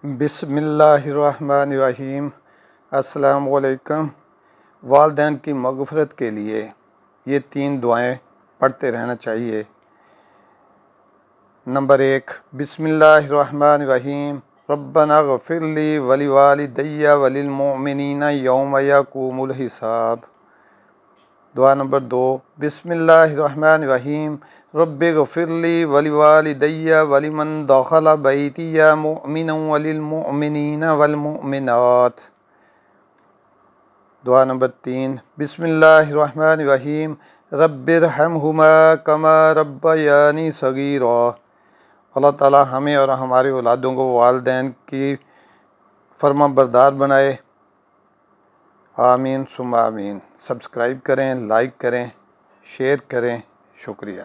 بسم اللہ الرحمن الرحیم۔ السلام علیکم۔ والدین کی مغفرت کے لیے یہ 3 دعائیں پڑھتے رہنا چاہیے۔ نمبر 1، بسم اللہ الرحمن الرحیم، ربنا اغفر لی ولوالدی وللمؤمنین یوم یقوم الحساب۔ دعا نمبر 2، بسم اللہ الرحمن الرحیم، رب اغفر لی ولوالدی ولمن دخل بیتی مؤمنا وللمؤمنین والمؤمنات۔ دعا نمبر 3، بسم اللہ الرحمن الرحیم، رب ارحمہما کما ربیانی صغیرا۔ اللہ تعالی ہمیں اور ہمارے اولادوں کو والدین کی فرما بردار بنائے، آمین ثم آمین۔ سبسکرائب کریں، لائک کریں، شیئر کریں، شکریہ۔